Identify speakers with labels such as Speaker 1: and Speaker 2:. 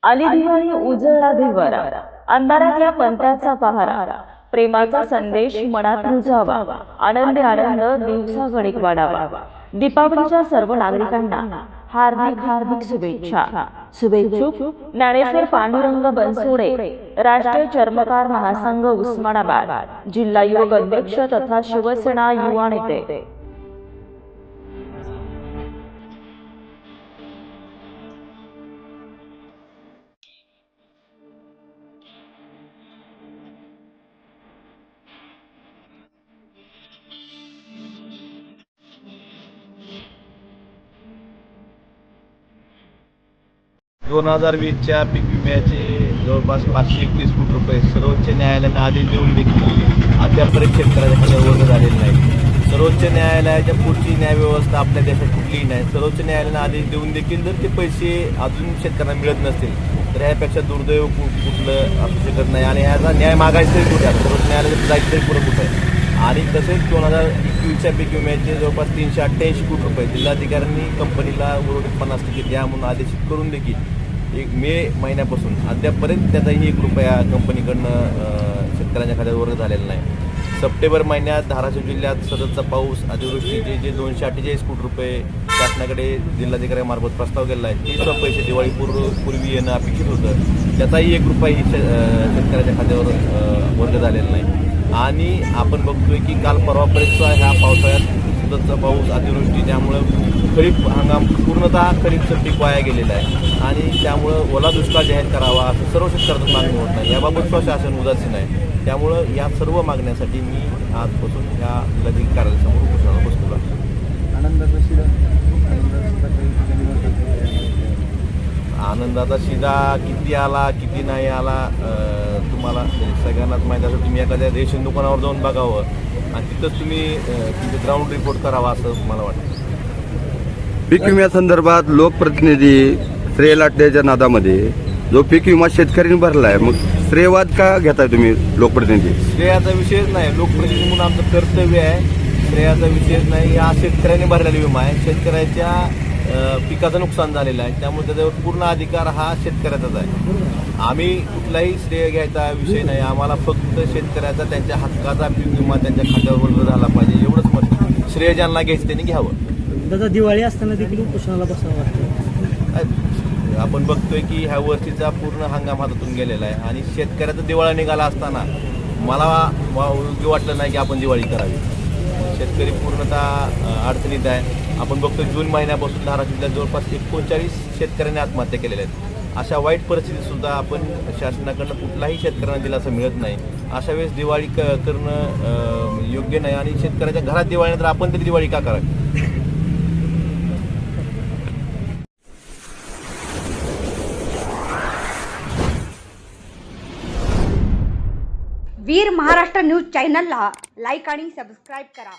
Speaker 1: आली दिवाळी उजळला भिवारा, अंधारात या पंथाचा पहारा, प्रेमाचा संदेश मनात रुजावा, आनंदी आनंद दिवसा गणित वाढावा। दीपावलीच्या सर्व नागरिकांना हार्दिक हार्दिक शुभेच्छा। शुभेच्छुक ज्ञानेश्वर पांडुरंग बनसोडे, राष्ट्रीय चर्मकार महासंघ उस्मानाबाद, जिल्हा युवक अध्यक्ष तथा शिवसेना युवा नेते।
Speaker 2: दोन 2020च्या पीक विम्याचे जवळपास 531 कोटी रुपये सर्वोच्च न्यायालयाने आदेश देऊन देखील अद्यापर्यंत शेतकऱ्याच्या खात्यावर वर्ग झालेले नाही। सर्वोच्च न्यायालयाच्या पुढची न्यायव्यवस्था आपल्या देशात कुठलीही नाही। सर्वोच्च न्यायालयाने आदेश देऊन देखील जर ते पैसे अजून शेतकऱ्यांना मिळत नसतील तर ह्यापेक्षा दुर्दैव कुठलं असू शकत नाही। आणि ह्याचा न्याय मागायचं तरी कुठे आहे, सर्वोच्च न्यायालयात जायचं तरी पुढं कुठं आहे। आणि तसेच 2021च्या पीक विम्याचे जवळपास 388 कोटी रुपये जिल्हाधिकाऱ्यांनी कंपनीला उर्वरित 50% द्या म्हणून आदेशित करून देखील मे महिन्यापासून अद्यापपर्यंत त्याचाही 1 रुपया कंपनीकडनं शेतकऱ्यांच्या खात्यात वर्ग झालेला नाही। सप्टेंबर महिन्यात धाराशिव जिल्ह्यात सततचा पाऊस, अतिवृष्टीचे जे 248 कोटी रुपये शासनाकडे जिल्हाधिकाऱ्यांमार्फत प्रस्ताव केला आहे, ते सुद्धा पैसे दिवाळीपूर्वी येणं अपेक्षित होतं, त्याचाही 1 रुपयाही शेतकऱ्याच्या खात्यावर वर्ग झालेला नाही। आणि आपण बघतोय की काल परवापर्यंत ह्या पावसाळ्यात सततचा पाऊस, अतिवृष्टी, त्यामुळं खरीप हंगाम पूर्णतः खरीपचं पीक वाया गेलेलं आहे आणि त्यामुळं ओला दुष्काळ जाहीर करावा असं सर्व शेतकऱ्यांचं मागणी होत नाही। याबाबत स्वशासन उदासीन आहे। त्यामुळं या सर्व मागण्यासाठी मी आजपासून ह्या जिल्हाधिकारी कार्यालयासमोर उपोषणाला बसलो आहे। आनंदाचा शिदा किती आला किती नाही आला तुम्हाला सगळ्यांनाच माहीत असेल। तुम्ही एखाद्या रेशन दुकानावर जाऊन बघावं आणि तिथंच तुम्ही तुमचं ग्राउंड रिपोर्ट करावा असं मला वाटतं।
Speaker 3: पीक विम्यासंदर्भात लोकप्रतिनिधी श्रेय लाटण्याच्या नादामध्ये जो पीक विमा शेतकऱ्यांनी भरला आहे, मग श्रेयवाद का घेताय तुम्ही लोकप्रतिनिधी?
Speaker 2: श्रेयाचा विषयच नाही, लोकप्रतिनिधी म्हणून आमचं कर्तव्य आहे। श्रेयाचा विषयच नाही, हा शेतकऱ्यांनी भरलेला विमा आहे। शेतकऱ्याच्या पिकाचं नुकसान झालेलं आहे, त्यामुळे त्याच्यावर पूर्ण अधिकार हा शेतकऱ्याचाच आहे। आम्ही कुठलाही श्रेय घ्यायचा विषय नाही, आम्हाला फक्त शेतकऱ्याचा त्यांच्या हक्काचा पीक विमा त्यांच्या खात्यावर वर्ग झाला पाहिजे एवढंच मत। श्रेय ज्यांना घ्यायचं त्यांनी घ्यावं।
Speaker 4: दादा, दिवाळी असताना देखील उपोषणाला बसावं वाटतं।
Speaker 2: आपण बघतोय की ह्या वर्षीचा पूर्ण हंगाम हातातून गेलेला आहे आणि शेतकऱ्याचा दिवाळा निघाला असताना मला योग्य वाटलं नाही की आपण दिवाळी करावी। शेतकरी पूर्णतः अडचणीत आहे। आपण बघतो जून महिन्यापासून धाराशिव जिल्ह्यात जवळपास 39 शेतकऱ्यांनी आत्महत्या केलेल्या आहेत। अशा वाईट परिस्थितीत सुद्धा आपण शासनाकडनं कुठलाही शेतकऱ्यांना दिलासा मिळत नाही। अशा वेळेस दिवाळी करणं योग्य नाही आणि शेतकऱ्याच्या घरात दिवाळी नंतर आपण तरी दिवाळी का करावी?
Speaker 5: वीर महाराष्ट्र न्यूज चॅनलला लाईक आणि सबस्क्राईब करा।